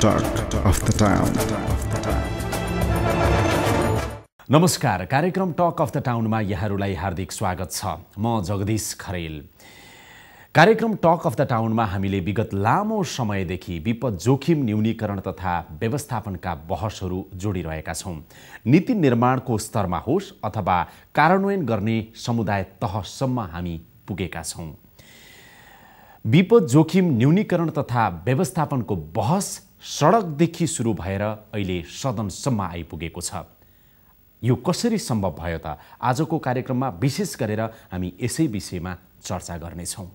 Talk of the Town. नमस्कार, कार्यक्रम talk of the टाउनमा यहाँहरूलाई हार्दिक स्वागत छ। म जगदीश खरेल। कार्यक्रम टक अफ द टाउनमा हामीले विगत लामो समयदेखि विपद जोखिम न्यूनीकरण तथा व्यवस्थापनका बहसहरू जोडिरहेका छौँ। नीति निर्माणको स्तरमा होस् अथवा कार्यान्वयन गर्ने समुदाय तहसम्म हामी पुगेका छौँ। विपद जोखिम न्यूनीकरण तथा व्यवस्थापनको बहस सडकदेखि सुरु भएर अहिले सदनसम्म आइपुगेको छ। यो कसरी सम्भव भयो त? आजको कार्यक्रममा विशेष गरेर हामी यसै विषयमा चर्चा गर्नेछौँ।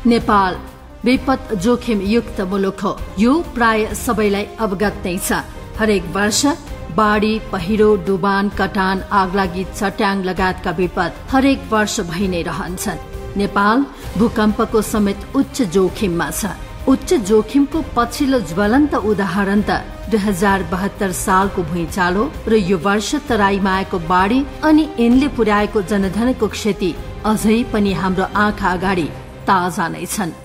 नेपाल विपद जोखिम युक्त मुलुक हो, यो प्राय सबैलाई अवगत नै छ। हरेक वर्ष बाढी, पहिरो, डुबान, कटान, आगलागी, चट्याङ लगायतका विपद हरेक वर्ष भइ नै रहन्छन्। नेपाल भूकम्पको समेत उच्च जोखिममा छ। उच्च जोखिमको पछिल्लो ज्वलन्त उदाहरण त 2072 सालको भुइँचालो र यो वर्ष तराईमा आएको बाढी अनि यिनले पुर्याएको जनधनको क्षति अझै पनि हाम्रो आँखा अगाडि ताजा नै छन्।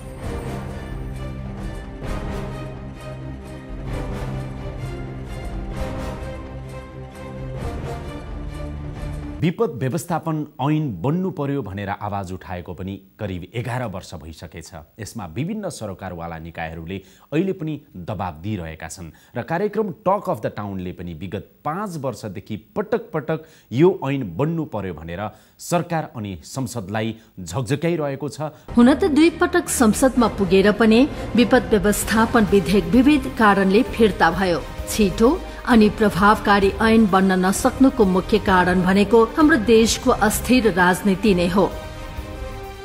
विपद व्यवस्थापन ऐन बन्नु पर्यो भनेर आवाज उठाएको पनि करिब 11 वर्ष भइसकेछ। यसमा विभिन्न सरकारवाला निकायहरूले अहिले पनि दबाब दिइरहेका छन् र कार्यक्रम टक अफ द टाउनले पनि विगत 5 वर्षदेखि पटक पटक यो ऐन बन्नु पर्यो भनेर सरकार अनि संसदलाई झकझक्याइरहेको छ। हुन त 2 पटक संसदमा पुगेर पनि विपद व्यवस्थापन विधेयक विविध कारणले फिर्ता भयो। छिटो अनि प्रभावकारी ऐन बन्न नसक्नुको मुख्य कारण भनेको हाम्रो देशको अस्थिर राजनीति नै हो।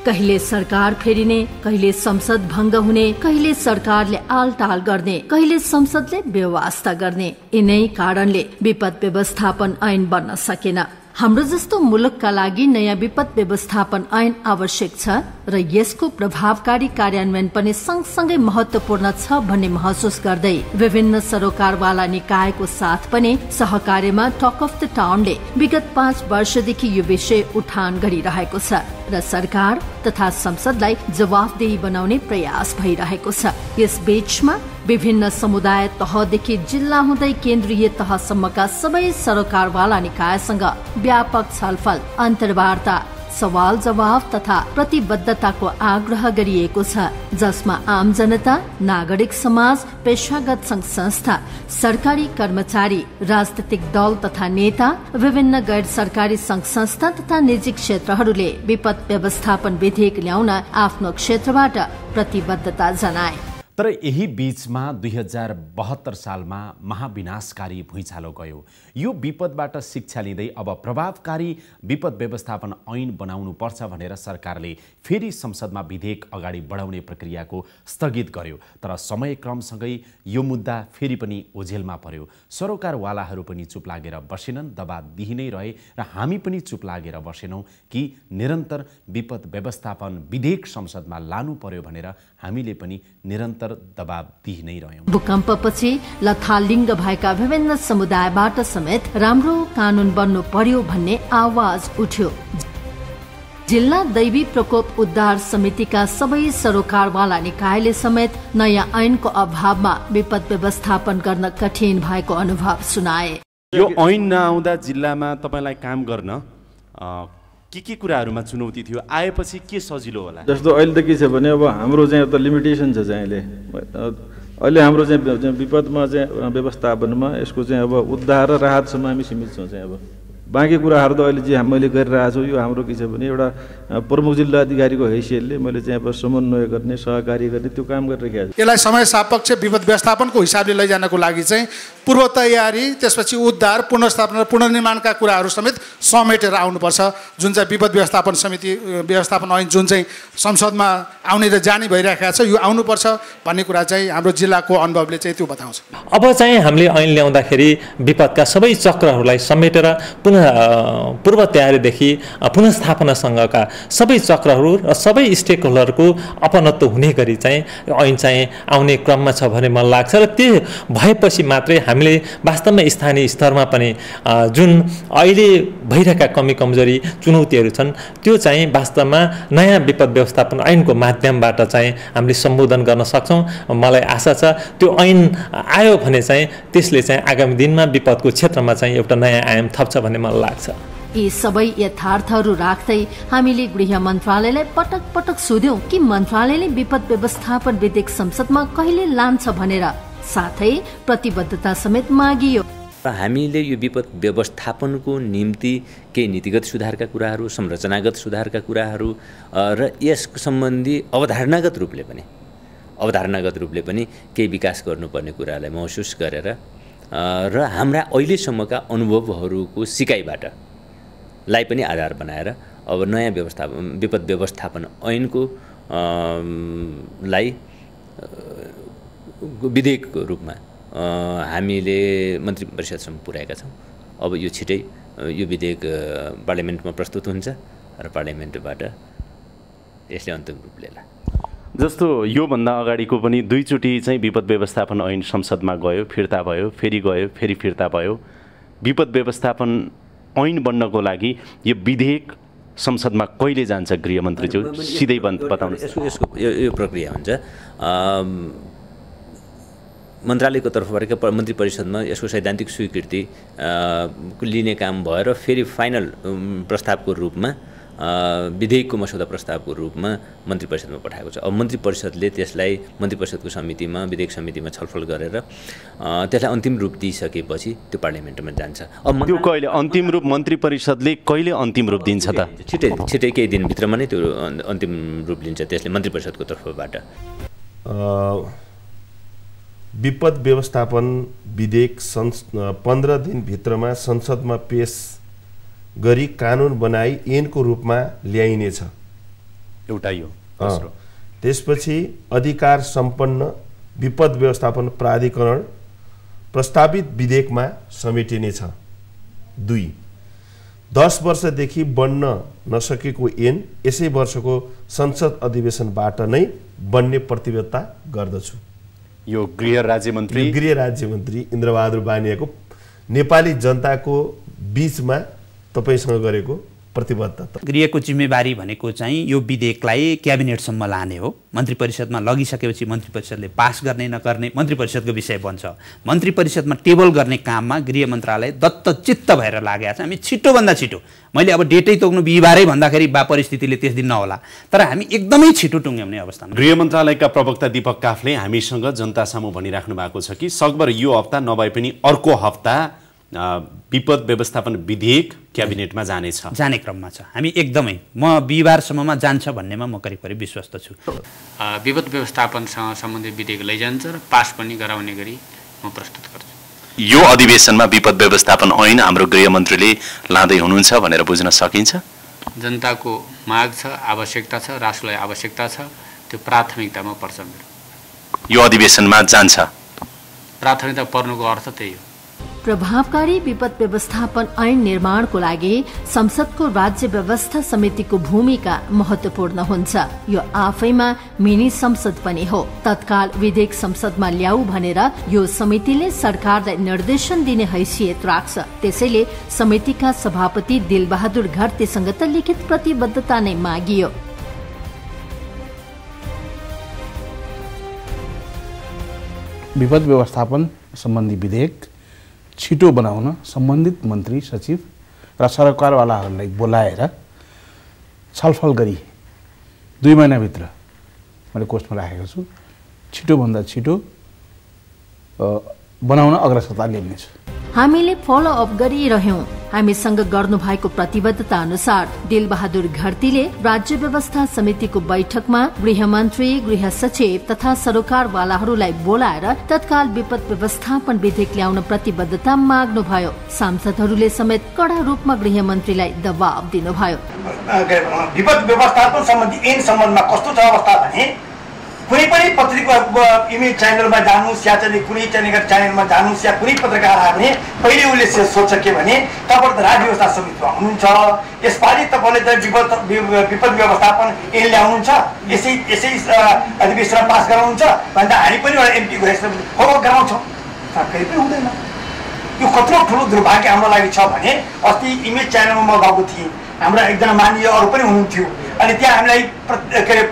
कहिले सरकार फेरिने, कहिले संसद भङ्ग हुने, कहिले सरकारले आलटाल गर्ने, कहिले संसदले व्यवस्था गर्ने। यिनै कारणले विपद व्यवस्थापन ऐन बन्न सकेन। हाम्रो जस्तो मुलुकका लागि नयाँ विपद व्यवस्थापन ऐन आवश्यक छ र यसको प्रभावकारी कार्यान्वयन पनि सँगसँगै महत्वपूर्ण छ भन्ने महसुस गर्दै विभिन्न सरोकारवाला निकायको साथ पनि सहकार्यमा टक अफ द टाउनले विगत 5 वर्षदेखि यो विषय उठान गरिरहेको छ र सरकार तथा संसदलाई जवाफदेही बनाउने प्रयास भइरहेको छ। यस बीचमा विभिन्न समुदाय तहदेखि जिल्ला हुँदै केन्द्रीय तहसम्मका सबै सरकारवाला निकायसँग व्यापक छलफल, अन्तर्वार्ता, सवाल जवाफ तथा प्रतिबद्धताको आग्रह गरिएको छ, जसमा आम जनता, नागरिक समाज, पेशागत संघ संस्था, सरकारी कर्मचारी, राजनीतिक दल तथा नेता, विभिन्न गैर सरकारी संघ संस्था तथा निजी क्षेत्रहरूले विपद व्यवस्थापन विधेयक ल्याउन आफ्नो क्षेत्रबाट प्रतिबद्धता जनाए। तर यही बीचमा 2072 सालमा महाविनाशकारी भुइँचालो गयो। यो विपदबाट शिक्षा लिँदै अब प्रभावकारी विपद व्यवस्थापन ऐन बनाउनु पर्छ भनेर सरकारले फेरि संसदमा विधेयक अगाडि बढाउने प्रक्रियाको स्थगित गर्यो। तर समयक्रमसँगै यो मुद्दा फेरि पनि ओझेलमा पर्यो। सरोकारवालाहरू पनि चुप लागेर बसेनन्, दबाब दिइ नै रहे र हामी पनि चुप लागेर बसेनौं कि निरन्तर विपद व्यवस्थापन विधेयक संसदमा लानु पर्यो भनेर हामीले पनि निरन्तर दबाब दिइ नै रह्यौं। भूकम्पपछि लथालिङ्ग भएका विभिन्न समुदायबाट समेत राम्रो कानून बन्नु पर्यो भन्ने आवाज उठ्यो। जिल्ला दैवी प्रकोप उद्धार समितिका सबै सरोकारवाला निकायले समेत नयाँ ऐनको अभावमा विपद व्यवस्थापन गर्न कठिन भएको अनुभव सुनाए। यो ऐन नआउँदा जिल्लामा तपाईलाई काम गर्न के कुराहरुमा चुनौती थियो, आएपछि के सजिलो होला? जस्तो अहिले त के छ भने अब हाम्रो चाहिँ एउटा लिमिटेसन छ चाहिँ अहिले हाम्रो चाहिँ विपदमा चाहिँ व्यवस्थापनमा यसको चाहिँ अब उद्धार र राहतसम्म हामी सीमित छौँ चाहिँ। अब बाँकी कुराहरू त अहिले जे मैले गरिरहेको छु यो हाम्रो के छ भने एउटा प्रमुख जिल्ला अधिकारीको हैसियतले मैले चाहिँ अब समन्वय गर्ने, सहकार्य गर्ने त्यो काम गरिरहेको छु। यसलाई समय सापेक्ष विपद व्यवस्थापनको हिसाबले लैजानको लागि चाहिँ पूर्व तयारी, त्यसपछि उद्धार, पुनर्स्थापना र पुनर्निर्माणका कुराहरू समेत समेटेर आउनुपर्छ। जुन चाहिँ विपद व्यवस्थापन समिति व्यवस्थापन ऐन जुन चाहिँ संसदमा आउने र जाने भइरहेको छ, यो आउनुपर्छ भन्ने कुरा चाहिँ हाम्रो जिल्लाको अनुभवले चाहिँ त्यो बताउँछ। अब चाहिँ हामीले ऐन ल्याउँदाखेरि विपदका सबै चक्रहरूलाई समेटेर पुनः पूर्व तयारीदेखि पुनर्स्थापनासँगका सबै चक्रहरू र सबै स्टेक होल्डरको अपनत्व हुने गरी चाहिँ ऐन चाहिँ आउने क्रममा छ भन्ने मलाई लाग्छ र त्यो भएपछि मात्रै हामीले वास्तवमा स्थानीय स्तरमा पनि जुन अहिले भइरहेका कमी कमजोरी चुनौतीहरू छन् त्यो चाहिँ वास्तवमा नयाँ विपद व्यवस्थापन ऐनको माध्यमबाट चाहिँ हामीले सम्बोधन गर्न सक्छौँ। मलाई आशा छ त्यो ऐन आयो भने चाहिँ त्यसले चाहिँ आगामी दिनमा विपदको क्षेत्रमा चाहिँ एउटा नयाँ आयाम थप्छ भन्ने मलाई लाग्छ। यी सबै यथार्थहरू राख्दै हामीले गृह मन्त्रालयलाई पटक पटक सोध्यौं कि मन्त्रालयले विपद व्यवस्थापन विधेयक संसदमा कहिले लान्छ भनेर, साथै प्रतिबद्धता समेत मागियो। हामीले यो विपद व्यवस्थापनको निम्ति केही नीतिगत सुधारका कुराहरू, संरचनागत सुधारका कुराहरू र यस सम्बन्धी अवधारणागत रूपले पनि केही विकास गर्नुपर्ने कुरालाई महसुस गरेर र हाम्रा अहिलेसम्मका अनुभवहरूको सिकाइबाट लाई पनि आधार बनाएर अब नयाँ विपद व्यवस्थापन ऐनको लाई विधेयकको रूपमा हामीले मन्त्री परिषदसम्म पुर्याएका छौँ। अब यो छिटै यो विधेयक पार्लियामेन्टमा प्रस्तुत हुन्छ र पार्लियामेन्टबाट यसले अन्तिम रूप लिएला। जस्तो योभन्दा अगाडिको पनि दुईचोटि चाहिँ विपद व्यवस्थापन ऐन संसदमा गयो, फिर्ता भयो, फेरि गयो, फेरि फिर्ता भयो। विपद व्यवस्थापन ऐन बन्नको लागि यो विधेयक संसदमा कहिले जान्छ गृहमन्त्रीज्यू सिधै बताउनुहोस्। यसको यो प्रक्रिया हुन्छ मन्त्रालयको तर्फबाट मन्त्री परिषदमा यसको सैद्धान्तिक स्वीकृति लिने काम भएर फेरि फाइनल प्रस्तावको रूपमा विधेयकको मसौदा प्रस्तावको रूपमा मन्त्री परिषदमा पठाएको छ। अब मन्त्री परिषदले त्यसलाई मन्त्री परिषदको समितिमा विधेयक समितिमा छलफल गरेर त्यसलाई अन्तिम रूप दिइसकेपछि त्यो पार्लियामेन्टमा जान्छ। अब त्यो कहिले अन्तिम रूप मन्त्री परिषदले कहिले अन्तिम रूप दिन्छ त? छिटै केही दिनभित्रमा नै त्यो अन्तिम रूप लिन्छ त्यसले मन्त्री परिषदको तर्फबाट। विपद व्यवस्थापन विधेयक 15 दिनभित्रमा संसदमा पेश गरी कानुन बनाई ऐनको रूपमा ल्याइनेछ। एउटा यो त्यसपछि अधिकार सम्पन्न विपद व्यवस्थापन प्राधिकरण प्रस्तावित विधेयकमा समेटिनेछ। 2 10 वर्षदेखि बन्न नसकेको ऐन यसै वर्षको संसद अधिवेशनबाट नै बन्ने प्रतिबद्धता गर्दछु। यो गृह राज्यमन्त्री इन्द्रबहादुर बानियाको नेपाली जनताको बीचमा तपाईसँग गरेको प्रतिबद्धता। गृहको जिम्मेवारी भनेको चाहिँ यो विधेयकलाई क्याबिनेटसम्म लाने हो। मन्त्री परिषदमा लगिसकेपछि मन्त्री परिषदले पास गर्ने नगर्ने मन्त्री परिषदको विषय बन्छ। मन्त्री परिषदमा टेबल गर्ने काममा गृह मन्त्रालय दत्तचित्त भएर लागेको छ। हामी छिटोभन्दा छिटो, मैले अब डेटै तोक्नु बिहिबारै भन्दाखेरि परिस्थितिले त्यस दिन नहोला, तर हामी एकदमै छिटो टुङ्ग्याउने अवस्थामा। गृह मन्त्रालयका प्रवक्ता दीपक काफले हामीसँग जनतासामु भनिराख्नु भएको छ कि सकभर यो हप्ता नभए पनि अर्को हप्ता विपद व्यवस्थापन विधेयक क्याबिनेटमा जाने क्रममा छ। हामी एकदमै म बिहिबारसम्ममा जान्छ भन्नेमा म करिब विश्वस्त छु। विपद व्यवस्थापनसँग सम्बन्धित विधेयक लैजान्छ र पास पनि गराउने गरी म प्रस्तुत गर्छु। यो अधिवेशनमा विपद व्यवस्थापन ऐन हाम्रो गृहमन्त्रीले लाँदै हुनुहुन्छ भनेर बुझ्न सकिन्छ? जनताको माग छ, आवश्यकता छ, राष्ट्रलाई आवश्यकता छ, त्यो प्राथमिकतामा पर्छ। यो अधिवेशनमा जान्छ, प्राथमिकता पर्नुको अर्थ त्यही हो। प्रभावकारी विपद व्यवस्थापन ऐन निर्माणको लागि संसदको राज्य व्यवस्था समितिको भूमिका महत्वपूर्ण हुन्छ। यो आफैमा मिनी संसद पनि हो। तत्काल विधेयक संसदमा ल्याऊ भनेर यो समितिले सरकारलाई निर्देशन दिने हैसियत राख्छ। त्यसैले समितिका सभापति दिलबहादुर घरतीसँग त लिखित प्रतिबद्धता नै मागियो। विपद व्यवस्थापन सम्बन्धी विधेयक छिटो बनाउन सम्बन्धित मन्त्री सचिव र सरकारवालाहरूलाई बोलाएर छलफल गरी 2 महिनाभित्र मैले कोष्टमा राखेको छु। छिटोभन्दा छिटो बनाउन अग्रसरता लिनेछु। हामीले फलो अप गरिरह्यौं। हामीसँग गर्नुभएको प्रतिबद्धता अनुसार दिलबहादुर घरतीले राज्य व्यवस्था समितिको बैठकमा गृहमन्त्री, गृह सचिव तथा सरकारवालाहरूलाई बोलाएर तत्काल विपद व्यवस्थापन विधेयक ल्याउन प्रतिबद्धता माग्नुभयो। सांसदहरूले समेत कड़ा रूपमा गृहमन्त्रीलाई दबाव दिनुभयो। विपद व्यवस्थापन सम्बन्धी ऐन सम्बन्धमा कस्तो छ अवस्था भने कुनै पनि पत्रिका इमेज च्यानलमा जानुहोस् या चाहिँ कुनै च्यानलमा जानुहोस् या कुनै पत्रकार आयो भने पहिले उसले सोध्छ के भने तपाईँ त राज्य व्यवस्था समितिमा हुनुहुन्छ, यसपालि तपाईँले त विपद व्यवस्थापन ऐन ल्याउनुहुन्छ, यसै अधिवेशनमा पास गराउनुहुन्छ भन्दा हामी पनि एउटा एमपी गएपछि गराउँछौँ, केही पनि हुँदैन। यो कत्रो ठुलो दुर्भाग्य हाम्रो लागि छ भने अस्ति इमेज च्यानलमा म गएको थिएँ, हाम्रा एकजना माननीय अरू पनि हुनुहुन्थ्यो, अनि त्यहाँ हामीलाई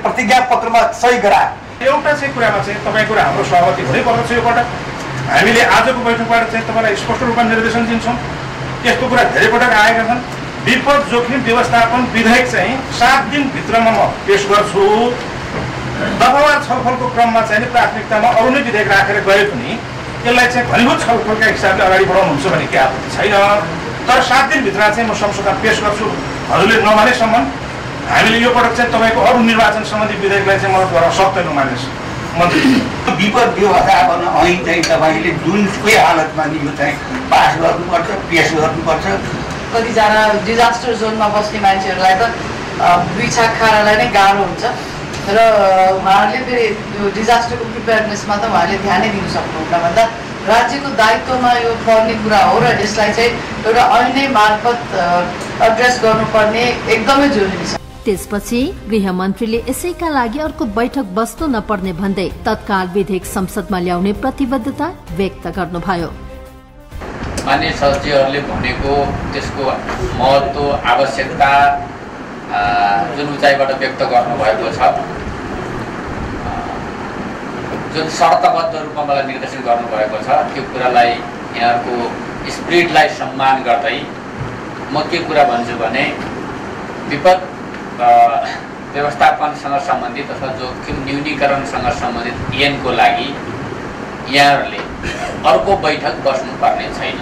प्रतिज्ञा पत्रमा सही गरायो। एउटा चाहिँ कुरामा चाहिँ तपाईँको र हाम्रो सहमति हुनैपर्छ। यो पटक हामीले आजको बैठकबाट चाहिँ तपाईँलाई स्पष्ट रूपमा निर्देशन दिन्छौँ। यस्तो कुरा धेरै पटक आएका छन्। विपद जोखिम व्यवस्थापन विधेयक चाहिँ 7 दिनभित्रमा म पेश गर्छु। दफावार छलफलको क्रममा चाहिँ प्राथमिकतामा अरू नै विधेयक राखेर गए पनि यसलाई चाहिँ घनीभूत छलफलका हिसाबले अगाडि बढाउनुहुन्छ भने के आपत्ति छैन, तर 7 दिनभित्र चाहिँ म संशोधन पेश गर्छु। हजुरले नमानेसम्म हामीले यो पटक चाहिँ तपाईँको अरू निर्वाचन सम्बन्धी विधेयकलाई चाहिँ मद्दत गर्न सक्दैनौँ मानिस मन्त्री। विपद व्यवस्थापन ऐन चाहिँ तपाईँले जुनसुकै हालतमा यो चाहिँ पास गर्नुपर्छ, पेस गर्नुपर्छ। कतिजना डिजास्टर जोनमा बस्ने मान्छेहरूलाई त बिछा खानालाई नै गाह्रो हुन्छ र उहाँहरूले फेरि यो डिजास्टरको प्रिपेयरनेसमा त उहाँले ध्यानै दिनु सक्नुहुन्न भन्दा राज्यको दायित्वमा यो पर्ने कुरा हो र यसलाई चाहिँ एउटा ऐनै मार्फत एड्रेस गर्नुपर्ने एकदमै जरुरी छ। त्यसपछि गृहमन्त्रीले यसैका लागि अर्को बैठक बस्नु नपर्ने भन्दै तत्काल विधेयक संसदमा ल्याउने प्रतिबद्धता व्यक्त गर्नुभयो। मान्य सचिवहरूले भनेको त्यसको महत्त्व आवश्यकता जुन उचाइबाट व्यक्त गर्नुभएको छ, जुन शर्तबद्ध रूपमा मलाई निर्देशन गर्नुभएको छ, त्यो कुरालाई यहाँको स्पिरिटलाई सम्मान गर्दै म के कुरा भन्छु भने विपद व्यवस्थापनसँग सम्बन्धित अथवा जोखिम न्यूनीकरणसँग सम्बन्धित ऐनको लागि यहाँहरूले अर्को बैठक बस्नुपर्ने छैन।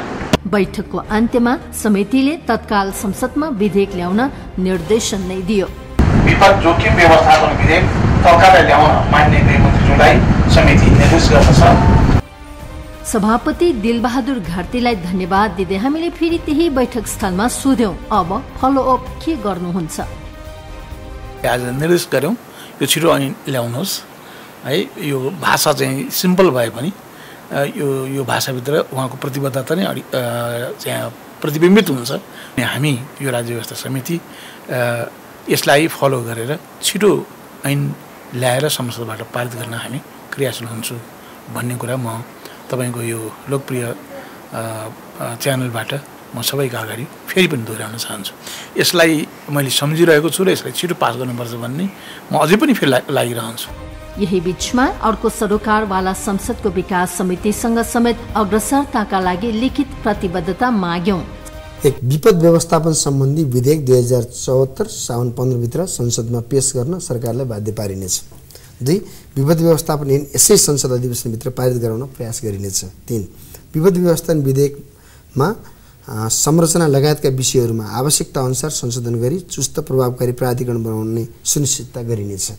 बैठकको अन्त्यमा समितिले तत्काल संसदमा विधेयक ल्याउन निर्देशन नै दियो। विपद जोखिम व्यवस्थापन विधेयक तत्कालै ल्याउन मान्य गृहमन्त्रीज्यूलाई समिति निर्देश गर्दछ। सभापति दिलबहादुर घार्तीलाई धन्यवाद दिँदै हामीले फेरि त्यही बैठक स्थलमा सोध्यौं, अब फलोअप के गर्नुहुन्छ? आज निर्देश गर्यौं यो छिटो ऐन ल्याउनुहोस् है। यो भाषा चाहिँ सिम्पल भए पनि यो भाषाभित्र उहाँको प्रतिबद्धता नै चाहिँ प्रतिबिम्बित हुन्छ। हामी यो राज्य व्यवस्था समिति यसलाई फलो गरेर छिटो ऐन ल्याएर संसदबाट पारित गर्न हामी क्रियाशील हुन्छौँ भन्ने कुरा म तपाईँको यो लोकप्रिय च्यानलबाट म सबैका अगाडि फेरि पनि दोहोऱ्याउन चाहन्छु। यसलाई मैले सम्झिरहेको छु र यसलाई छिटो पास गर्नुपर्छ भन्ने म अझै पनि फेरि लागिरहन्छु। यही बीचमा अर्को सरोकारवाला संसदको विकास समितिसँग समेत अग्रसरताका लागि लिखित प्रतिबद्धता माग्यौं। एक विपद व्यवस्थापन सम्बन्धी विधेयक 2074 साउन 15 भित्र संसदमा पेश गर्न सरकारलाई बाध्य पारिनेछ। 2. विपद व्यवस्थापन ऐन यसै संसद अधिवेशनभित्र पारित गराउन प्रयास गरिनेछ। 3. विपद व्यवस्थापन विधेयकमा संरचना लगायतका विषयहरूमा आवश्यकता अनुसार संशोधन गरी चुस्त प्रभावकारी प्राधिकरण बनाउने सुनिश्चितता गरिनेछ।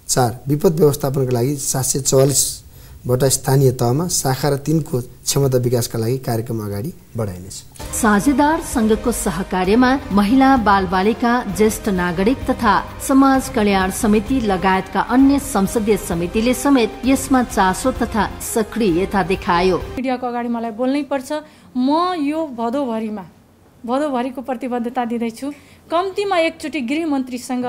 4. विपद व्यवस्थापनका लागि 744वटा स्थानीय तहमा शाखा र 3 को क्षमता विकासका लागि कार्यक्रम अगाडि बढाइनेछ। साझेदार संघको सहकार्यमा महिला बालबालिका ज्येष्ठ नागरिक तथा समाज कल्याण समिति लगायतका अन्य संसदीय समितिले समेत यसमा चासो तथा सक्रियता देखायो। मिडियाको अगाडि मलाई बोल्नै पर्छ। म यो भदौभरिको प्रतिबद्धता दिँदैछु। कम्तीमा एकचोटि गृहमन्त्रीसँग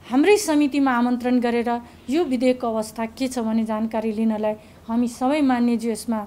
हाम्रै समितिमा आमन्त्रण गरेर यो विधेयकको अवस्था के छ भन्ने जानकारी लिनलाई हामी सबै मान्यज्यू यसमा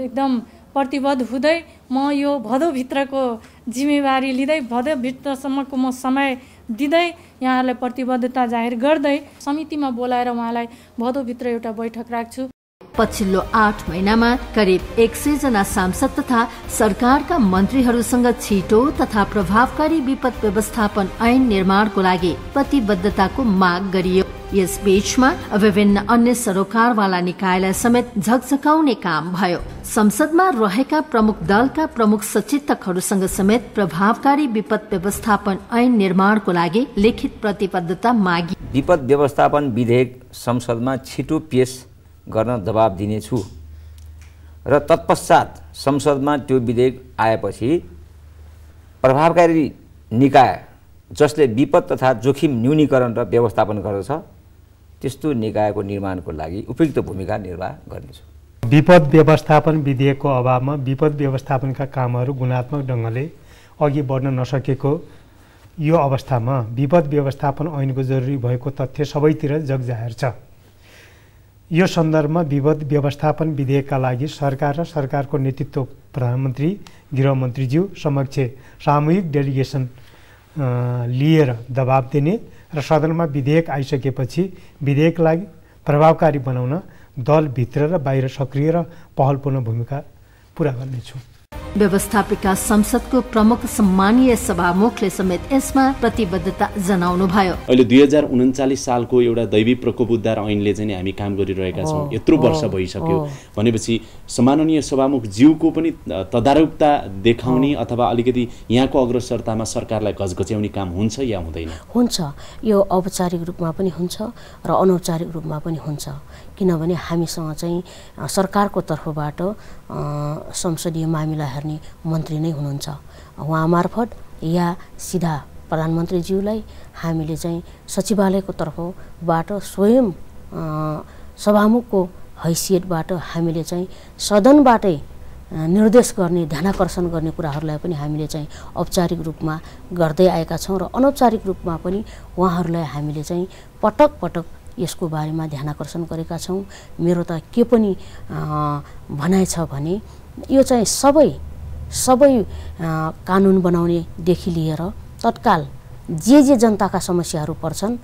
एकदम प्रतिबद्ध हुँदै म यो भदौभित्रको जिम्मेवारी लिँदै भदौभित्रसम्मको म समय दिँदै यहाँहरूलाई प्रतिबद्धता जाहेर गर्दै समितिमा बोलाएर उहाँलाई भदौभित्र एउटा बैठक राख्छु। पछिल्लो 8 महिनामा करिब 100 जना सांसद तथा सरकारका मन्त्रीहरूसँग छिटो तथा प्रभावकारी विपद व्यवस्थापन ऐन निर्माणको लागि प्रतिबद्धताको माग गरियो। यस बीचमा विभिन्न अन्य सरोकारवाला निकायलाई समेत झकझकाउने काम भयो। संसदमा रहेका प्रमुख दलका प्रमुख सचेतकहरूसँग समेत प्रभावकारी विपद व्यवस्थापन ऐन निर्माणको लागि लिखित प्रतिबद्धता मागी। विपद व्यवस्थापन विधेयक संसदमा छिटो पेश गर्न दबाब दिनेछु र तत्पश्चात संसदमा त्यो विधेयक आएपछि प्रभावकारी निकाय जसले विपद तथा जोखिम न्यूनीकरण र व्यवस्थापन गर्दछ त्यस्तो निकायको निर्माणको लागि उपयुक्त भूमिका निर्वाह गर्नेछु। विपद व्यवस्थापन विधेयकको अभावमा विपद व्यवस्थापनका कामहरू गुणात्मक ढङ्गले अघि बढ्न नसकेको यो अवस्थामा विपद व्यवस्थापन ऐनको जरुरी भएको तथ्य सबैतिर जगजाहेर छ। यो सन्दर्भमा विपद व्यवस्थापन विधेयकका लागि सरकार र सरकारको नेतृत्व प्रधानमन्त्री गृहमन्त्रीज्यू समक्ष सामूहिक डेलिगेसन लिएर दबाब दिने र सदनमा विधेयक आइसकेपछि विधेयकलाई प्रभावकारी बनाउन दलभित्र र बाहिर सक्रिय र पहलपूर्ण भूमिका पुरा गर्नेछु। व्यवस्थापिका संसदको प्रमुख सम्मानीय सभामुखले समेत यसमा प्रतिबद्धता जनाउनुभयो। अहिले 2039 सालको एउटा दैवी प्रकोप उद्धार ऐनले चाहिँ हामी काम गरिरहेका छौँ। यत्रो वर्ष भइसक्यो भनेपछि सम्माननीय सभामुख ज्यूको पनि तदारुकता देखाउने अथवा अलिकति यहाँको अग्रसरतामा सरकारलाई घचघच्याउने काम हुन्छ या हुँदैन? हुन्छ। यो औपचारिक रूपमा पनि हुन्छ र अनौपचारिक रूपमा पनि हुन्छ, किनभने हामीसँग चाहिँ सरकारको तर्फबाट संसदीय मामिला हेर्ने मन्त्री नै हुनुहुन्छ। उहाँ मार्फत या सिधा प्रधानमन्त्रीज्यूलाई हामीले चाहिँ सचिवालयको तर्फबाट स्वयं सभामुखको हैसियतबाट हामीले चाहिँ सदनबाटै निर्देश गर्ने ध्यानाकर्षण गर्ने कुराहरूलाई पनि हामीले चाहिँ औपचारिक रूपमा गर्दै आएका छौँ र अनौपचारिक रूपमा पनि उहाँहरूलाई हामीले चाहिँ पटक पटक यसको बारेमा ध्यानाकर्षण गरेका छौँ। मेरो त के पनि भनाइ छ भने यो चाहिँ सबै कानुन बनाउनेदेखि लिएर तत्काल जे जनताका समस्याहरू पर्छन्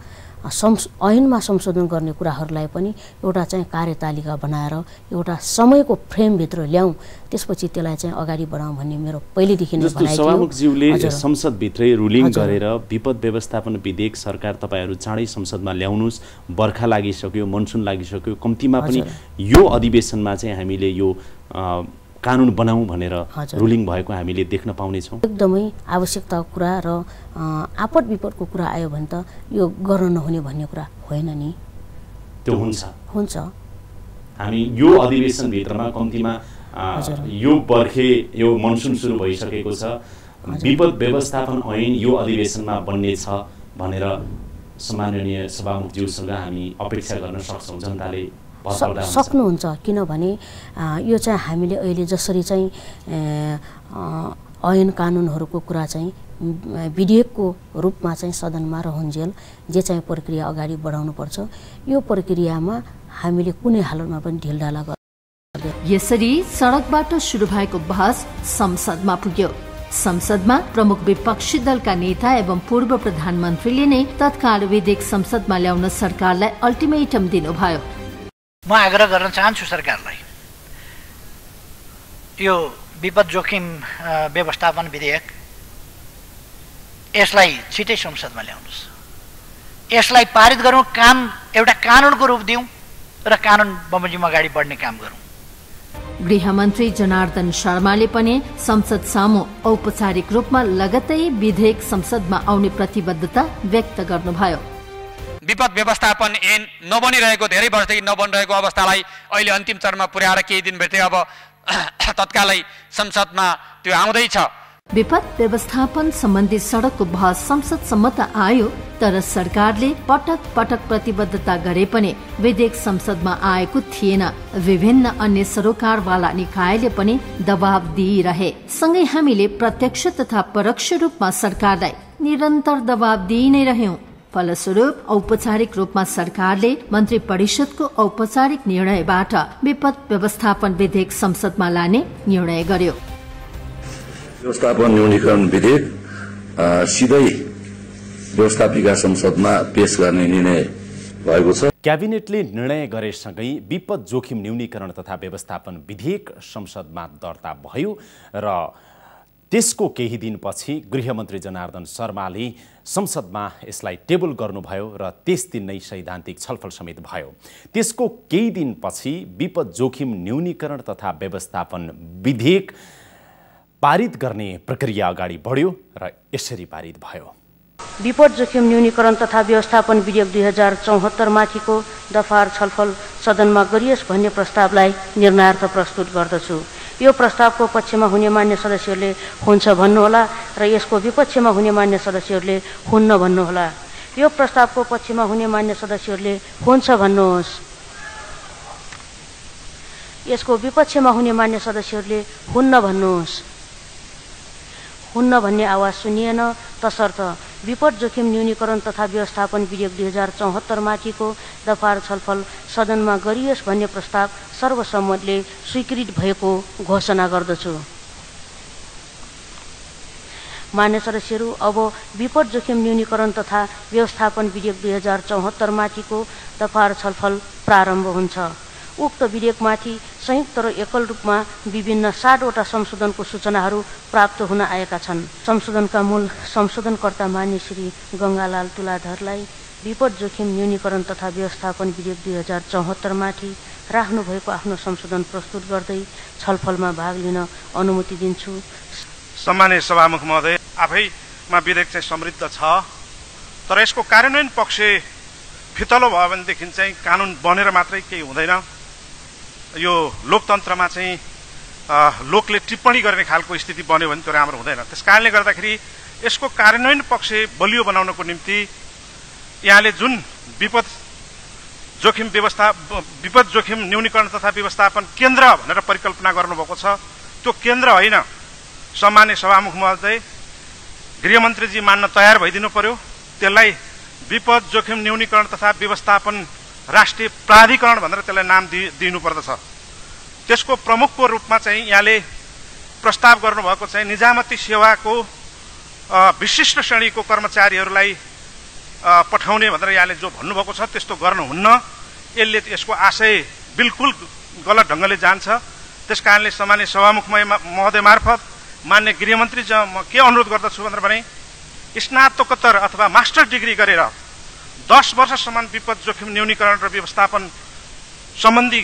ऐनमा संशोधन गर्ने कुराहरूलाई पनि एउटा चाहिँ कार्यतालिका बनाएर एउटा समयको फ्रेमभित्र ल्याउँ, त्यसपछि त्यसलाई चाहिँ अगाडि बढाउँ भन्ने मेरो पहिलेदेखि नै भनाइ थियो। सभामुखज्यूले संसदभित्रै रुलिङ गरेर विपद व्यवस्थापन विधेयक सरकार तपाईहरू चाँडै संसदमा ल्याउनुहोस्, बर्खा लागिसक्यो, मनसुन लागिसक्यो, कम्तीमा पनि यो अधिवेशनमा चाहिँ हामीले यो कानुन बनाऊँ भनेर रुलिङ भएको हामीले देख्न पाउनेछौँ। एकदमै आवश्यकताको कुरा र आपद विपदको कुरा आयो भने त यो गर्न नहुने भन्ने कुरा होइन नि। त्यो हुन्छ। हामी यो अधिवेशनभित्रमा कम्तीमा यो बर्खे यो मनसुन सुरु भइसकेको छ, विपद व्यवस्थापन ऐन यो अधिवेशनमा बन्ने छ भनेर सम्माननीय सभामुखज्यूसँग हामी अपेक्षा गर्न सक्छौँ, जनताले सक्नुहुन्छ। किनभने यो चाहिँ हामीले अहिले जसरी चाहिँ ऐन कानुनहरूको कुरा चाहिँ विधेयकको रूपमा चाहिँ सदनमा रहन्जेल जे चाहिँ प्रक्रिया अगाडि बढाउनुपर्छ, यो प्रक्रियामा हामीले कुनै हालतमा पनि ढिलढाला गर्दैन। यसरी सडकबाट सुरु भएको बहस संसदमा पुग्यो। संसदमा प्रमुख विपक्षी दलका नेता एवं पूर्व प्रधानमन्त्रीले नै तत्काल विधेयक संसदमा ल्याउन सरकारलाई अल्टिमेटम दिनुभयो। म आग्रह गर्न चाहन्छु सरकारलाई, यो विपद जोखिम व्यवस्थापन विधेयक यसलाई छिटै संसदमा ल्याउनुहोस्, यसलाई पारित गरौँ, काम एउटा कानुनको रूप दिउँ र कानुन बमोजिम अगाडि बढ्ने काम गरौँ। गृहमन्त्री जनार्दन शर्माले पनि संसद सामु औपचारिक रूपमा लगतै विधेयक संसदमा आउने प्रतिबद्धता व्यक्त गर्नुभयो। विपद व्यवस्थापन ऐन नबनिरहेको, धेरै वर्षदेखि नबनिरहेको अवस्थालाई अहिले अन्तिम चरणमा पुर्याएर केही दिनभित्रै अब तत्कालै संसदमा त्यो आउँदैछ। विपद व्यवस्थापन सम्बन्धी सडकको बहस संसदसम्म त आयो, तर सरकारले पटक पटक प्रतिबद्धता गरे पनि विधेयक संसदमा आएको थिएन। विभिन्न अन्य सरोकारवाला निकायले पनि दबाब दिइरहे। सँगै हामीले प्रत्यक्ष तथा परोक्ष रूपमा सरकारलाई निरन्तर दबाब दिइ नै रह्यौं। फलस्वरूप औपचारिक रूपमा सरकारले मन्त्री परिषदको औपचारिक निर्णयबाट विपद व्यवस्थापन विधेयक संसदमा लाने निर्णय गर्यो। व्यवस्थापन न्यूनीकरण विधेयक सिधै व्यवस्थापिका संसदमा पेश गर्ने निर्णय भएको छ। क्याबिनेटले निर्णय गरेसँगै विपद जोखिम न्यूनीकरण तथा व्यवस्थापन विधेयक संसदमा दर्ता भयो र त्यसको केही दिनपछि गृहमन्त्री जनार्दन शर्माले संसदमा यसलाई टेबल गर्नुभयो र त्यस दिन नै सैद्धान्तिक छलफल समेत भयो। त्यसको केही दिनपछि विपद जोखिम न्यूनीकरण तथा व्यवस्थापन विधेयक पारित गर्ने प्रक्रिया अगाडि बढ्यो र यसरी पारित भयो। विपद जोखिम न्यूनीकरण तथा व्यवस्थापन विधेयक 2074 माथिको दफार छलफल सदनमा गरियोस् भन्ने प्रस्तावलाई निर्णयार्थ प्रस्तुत गर्दछु। यो प्रस्तावको पक्षमा हुने मान्य सदस्यहरूले हुन्छ भन्नुहोला र यसको विपक्षमा हुने मान्य सदस्यहरूले हुन्न भन्नुहोला। यो प्रस्तावको पक्षमा हुने मान्य सदस्यहरूले हुन्छ भन्नुहोस्। यसको विपक्षमा हुने मान्य सदस्यहरूले हुन्न भन्नुहोस्। हुन्न भन्ने आवाज सुनिएन, तसर्थ विपद जोखिम न्यूनीकरण तथा व्यवस्थापन विधेयक 2074 माथिको दफार छलफल सदनमा गरियोस् भन्ने प्रस्ताव सर्वसम्मतले स्वीकृत भएको घोषणा गर्दछु। मान्य सदस्यहरू, अब विपद जोखिम न्यूनीकरण तथा व्यवस्थापन विधेयक 2074 माथिको दफार छलफल प्रारम्भ हुन्छ। उक्त विधेयकमाथि संयुक्त र एकल रूपमा विभिन्न 60वटा संशोधनको सूचनाहरू प्राप्त हुन आएका छन्। संशोधनका मूल संशोधनकर्ता मान्य श्री गङ्गालाल तुलाधरलाई विपद जोखिम न्यूनीकरण तथा व्यवस्थापन विधेयक 2074 माथि राख्नुभएको आफ्नो संशोधन प्रस्तुत गर्दै छलफलमा भाग लिन अनुमति दिन्छु। सम्माननीय सभामुख महोदय, आफैमा विधेयक चाहिँ समृद्ध छ, तर यसको कार्यान्वयन पक्ष फितलो भयो भनेदेखि चाहिँ कानुन बनेर मात्रै केही हुँदैन। यो लोकतन्त्रमा चाहिँ लोकले टिप्पणी गर्ने खालको स्थिति बन्यो भने त्यो राम्रो हुँदैन। त्यस कारणले गर्दाखेरि यसको कार्यान्वयन पक्ष बलियो बनाउनको निम्ति यहाँले जुन विपद जोखिम न्यूनीकरण तथा व्यवस्थापन केन्द्र भनेर परिकल्पना गर्नुभएको छ, त्यो केन्द्र होइन। सम्माननीय सभामुख महोदय, गृहमन्त्रीजी मान्न तयार भइदिनु पर्यो। त्यसलाई विपद जोखिम न्यूनीकरण तथा व्यवस्थापन राष्ट्रिय प्राधिकरण भनेर त्यसलाई नाम दिनुपर्दछ। त्यसको प्रमुखको रूपमा चाहिँ यहाँले प्रस्ताव गर्नुभएको चाहिँ निजामती सेवाको विशिष्ट श्रेणीको कर्मचारीहरूलाई पठाउने भनेर यहाँले जो भन्नुभएको छ त्यस्तो गर्नुहुन्न। यसले यसको आशय बिल्कुल गलत ढङ्गले जान्छ। त्यस कारणले सम्माननीय सभामुख महोदय मार्फत मान्य गृहमन्त्री म के अनुरोध गर्दछु भनेर भने स्नातकोत्तर अथवा मास्टर डिग्री गरेर 10 वर्षसम्म विपद जोखिम न्यूनीकरण र व्यवस्थापन सम्बन्धी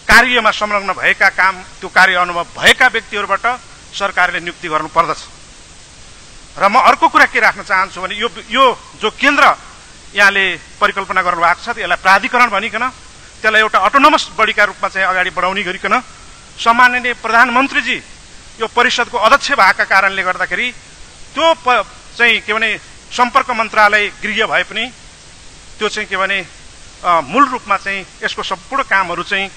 कार्यमा संलग्न भएका त्यो कार्य अनुभव भएका व्यक्तिहरूबाट सरकारले नियुक्ति गर्नुपर्दछ। र म अर्को कुरा के राख्न चाहन्छु भने यो जो केन्द्र यहाँले परिकल्पना गर्नुभएको छ यसलाई प्राधिकरण भनिकन त्यसलाई एउटा अटोनोमस बडीका रूपमा चाहिँ अगाडि बढाउने गरिकन सम्माननीय प्रधानमन्त्रीजी यो परिषदको अध्यक्ष भएका कारणले गर्दाखेरि त्यो चाहिँ के भने सम्पर्क मन्त्रालय गृह भए पनि त्यो चाहिँ के भने मूल रूपमा चाहिँ यसको सम्पूर्ण कामहरू चाहिँ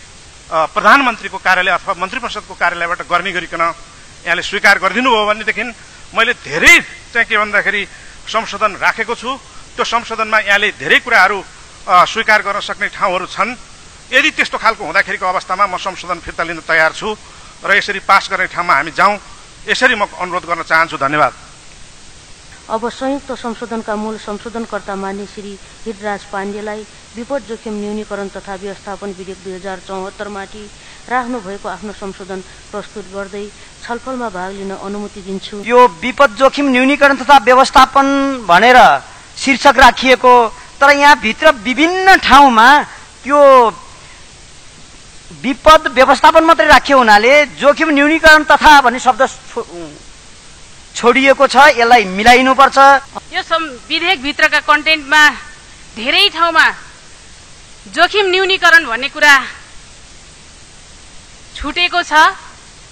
प्रधानमन्त्रीको कार्यालय अथवा मन्त्री परिषदको कार्यालयबाट गर्ने गरिकन यहाँले स्वीकार गरिदिनु भयो भनेदेखि मैले धेरै चाहिँ के भन्दाखेरि संशोधन राखेको छु। त्यो संशोधनमा यहाँले धेरै कुराहरू स्वीकार गर्न सक्ने ठाउँहरू छन्। यदि त्यस्तो खालको हुँदाखेरिको अवस्थामा म संशोधन फिर्ता लिन तयार छु र यसरी पास गर्ने ठाउँमा हामी जाउँ, यसरी म अनुरोध गर्न चाहन्छु। धन्यवाद। अब संयुक्त संशोधनका मूल संशोधनकर्ता मान्य श्री हितराज पाण्डेलाई विपद जोखिम न्यूनीकरण तथा व्यवस्थापन विधेयक 2074 माथि राख्नु भएको आफ्नो संशोधन प्रस्तुत गर्दै छलफलमा भाग लिन अनुमति दिन्छु। यो विपद जोखिम न्यूनीकरण तथा व्यवस्थापन भनेर शीर्षक राखिएको, तर यहाँ भित्र विभिन्न ठाउँमा त्यो विपद व्यवस्थापन मात्रै राखियो हुनाले जोखिम न्यूनीकरण तथा भन्ने शब्द छोडिएको छ। यसलाई मिलाइनुपर्छ। यो विधेयक भित्रका कन्टेन्टमा धेरै ठाउँमा जोखिम न्यूनीकरण भन्ने कुरा छुटेको छ।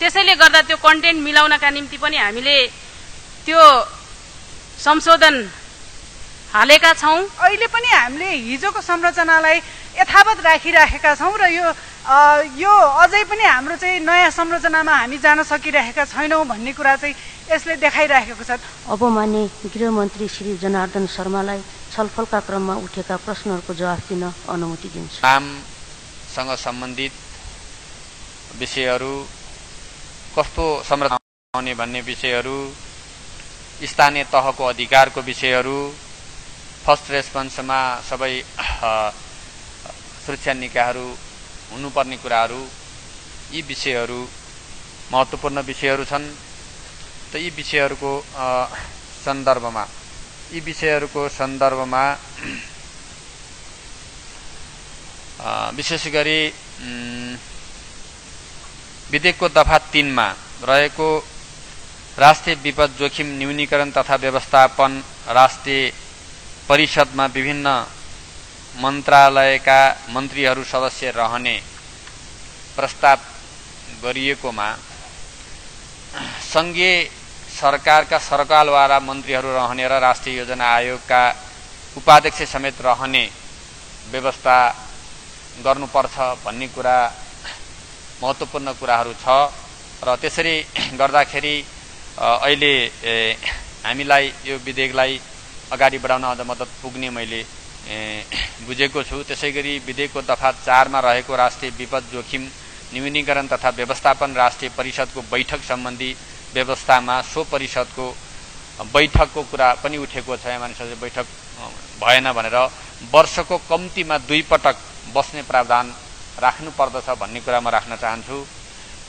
त्यसैले गर्दा त्यो कन्टेन्ट मिलाउनका निम्ति पनि हामीले त्यो संशोधन हालेका छौँ। अहिले पनि हामीले हिजोको संरचनालाई यथावत राखिराखेका छौँ र यो अझै पनि हाम्रो चाहिँ नयाँ संरचनामा हामी जान सकिरहेका छैनौँ भन्ने कुरा चाहिँ यसले देखाइरहेको छ। अब मान्य गृहमन्त्री श्री जनार्दन शर्मालाई छलफलका क्रममा उठेका प्रश्नहरूको जवाफ दिन अनुमति दिन्छु। नामसँग सम्बन्धित विषयहरू, कस्तो संरचना आउने भन्ने विषयहरू, स्थानीय तहको अधिकारको विषयहरू, फर्स्ट रेस्पोन्समा सबै सुरक्षा निकायहरू हुनुपर्ने कुराहरू, यी विषयहरू महत्त्वपूर्ण विषयहरू छन्। त यी विषयहरूको सन्दर्भमा विशेष गरी विधेयकको दफा 3 मा रहेको राष्ट्रिय विपद जोखिम न्यूनीकरण तथा व्यवस्थापन राष्ट्रिय परिषदमा विभिन्न मन्त्रालयका मन्त्रीहरू सदस्य रहने प्रस्ताव गरिएकोमा सङ्घीय सरकारका सरकारवाला मन्त्रीहरू रहने र राष्ट्रिय योजना आयोगका उपाध्यक्ष समेत रहने व्यवस्था गर्नुपर्छ भन्ने कुरा महत्त्वपूर्ण कुराहरू छ र त्यसरी गर्दाखेरि अहिले हामीलाई यो विधेयकलाई अगाडि बढाउन अझ मद्दत पुग्ने मैले बुझेको छु। त्यसैगरी विधेयकको दफा 4 मा रहेको राष्ट्रिय विपद जोखिम न्यूनीकरण तथा व्यवस्थापन राष्ट्रिय परिषदको बैठक सम्बन्धी व्यवस्थामा सो परिषदको बैठकको कुरा पनि उठेको छ। मानिसहरूले बैठक भएन भनेर वर्षको कम्तीमा 2 पटक बस्ने प्रावधान राख्नु पर्दछ भन्ने कुरा म राख्न चाहन्छु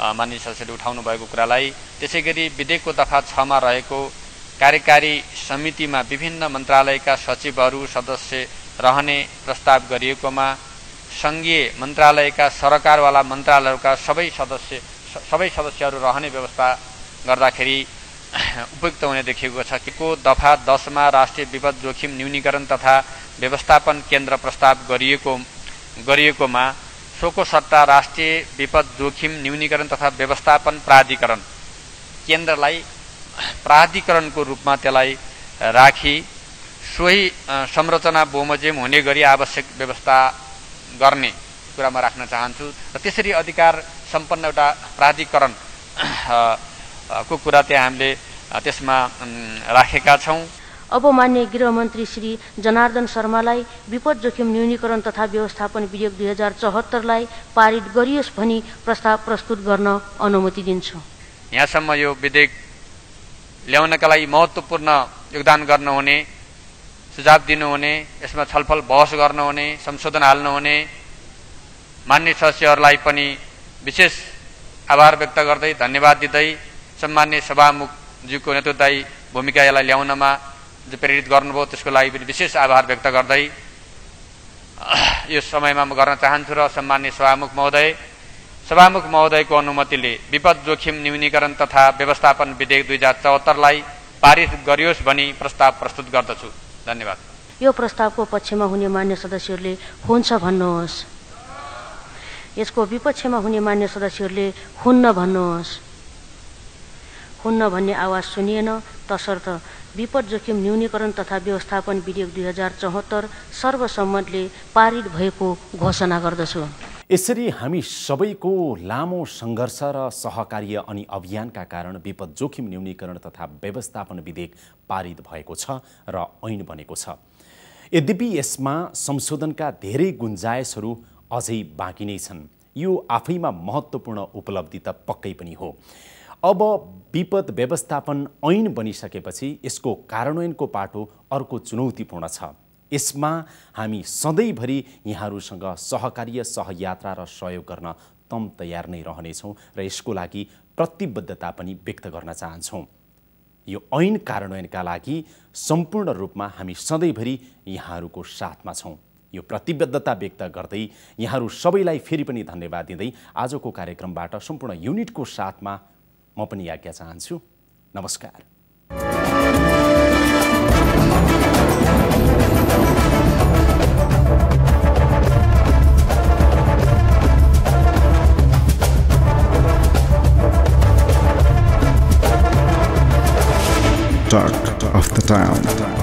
माननीय सदस्यले उठाउनु भएको कुरालाई। त्यसैगरी विधेयकको दफा 6 मा रहेको कार्यकारी समितिमा विभिन्न मन्त्रालयका सचिवहरू सदस्य रहने प्रस्ताव गरिएकोमा संघीय मन्त्रालयका सरकारवाला मन्त्रालयहरूका सबै सदस्यहरू रहने व्यवस्था गर्दाखेरि उपयुक्त हुने देखिएको छ। को दफा 10 मा राष्ट्रिय विपद जोखिम न्यूनीकरण तथा व्यवस्थापन केन्द्र प्रस्ताव गरिएकोमा सोको सट्टा राष्ट्रिय विपद जोखिम न्यूनीकरण तथा व्यवस्थापन प्राधिकरण केन्द्रलाई प्राधिकरणको रूपमा त्यसलाई राखी सोही संरचना बमोजिम हुने गरी आवश्यक व्यवस्था गर्ने कुरामा राख्न चाहन्छु र त्यसरी अधिकार सम्पन्न एउटा प्राधिकरण को कुरा त्यहाँ हामीले त्यसमा राखेका छौँ। अब मान्य गृहमन्त्री श्री जनार्दन शर्मालाई विपद जोखिम न्यूनीकरण तथा व्यवस्थापन विधेयक 2074 लाई पारित गरियोस् भनी प्रस्ताव प्रस्तुत गर्न अनुमति दिन्छु। यहाँसम्म यो विधेयक ल्याउनका लागि महत्त्वपूर्ण योगदान गर्नुहुने, सुझाव दिनुहुने, यसमा छलफल बहस गर्नुहुने, संशोधन हाल्नुहुने मान्य सदस्यहरूलाई पनि विशेष आभार व्यक्त गर्दै धन्यवाद दिँदै सम्मान्य सभामुखज्यूको नेतृत्वदायी भूमिका यसलाई ल्याउनमा जो प्रेरित गर्नुभयो त्यसको लागि पनि विशेष आभार व्यक्त गर्दै यो समयमा म गर्न चाहन्छु र सम्मान्य सभामुख महोदयको अनुमतिले विपद जोखिम न्यूनीकरण तथा व्यवस्थापन विधेयक 2074 लाई पारित गरियोस् भनी प्रस्ताव प्रस्तुत गर्दछु। धन्यवाद। यो प्रस्तावको पक्षमा हुने मान्य सदस्यहरूले हुन्छ भन्नुहोस्। यसको विपक्षमा हुने मान्य सदस्यहरूले हुन्न भन्नुहोस्। हुन्न भन्ने आवाज सुनिएन, तसर्थ विपद जोखिम न्यूनीकरण तथा व्यवस्थापन विधेयक 2074 सर्वसम्मतले पारित भएको घोषणा गर्दछु। यसरी हामी सबैको लामो सङ्घर्ष र सहकार्य अनि अभियानका कारण विपद जोखिम न्यूनीकरण तथा व्यवस्थापन विधेयक पारित भएको छ र ऐन बनेको छ। यद्यपि यसमा संशोधनका धेरै गुन्जायसहरू अझै बाँकी नै छन्। यो आफैमा महत्त्वपूर्ण उपलब्धि त पक्कै पनि हो। अब विपद व्यवस्थापन ऐन बनिसकेपछि यसको कार्यान्वयनको पाटो अर्को चुनौतीपूर्ण छ। यसमा हामी सधैँभरि यहाँहरूसँग सहकार्य, सहयात्रा र सहयोग गर्न तम तयार नै रहनेछौँ र यसको लागि प्रतिबद्धता पनि व्यक्त गर्न चाहन्छौँ। यो ऐन कार्यान्वयनका लागि सम्पूर्ण रूपमा हामी सधैँभरि यहाँहरूको साथमा छौँ। यो प्रतिबद्धता व्यक्त गर्दै यहाँहरू सबैलाई फेरि पनि धन्यवाद दिँदै आजको कार्यक्रमबाट सम्पूर्ण युनिटको साथमा म पनि आज्ञा चाहन्छु। नमस्कार। Talk of the Town.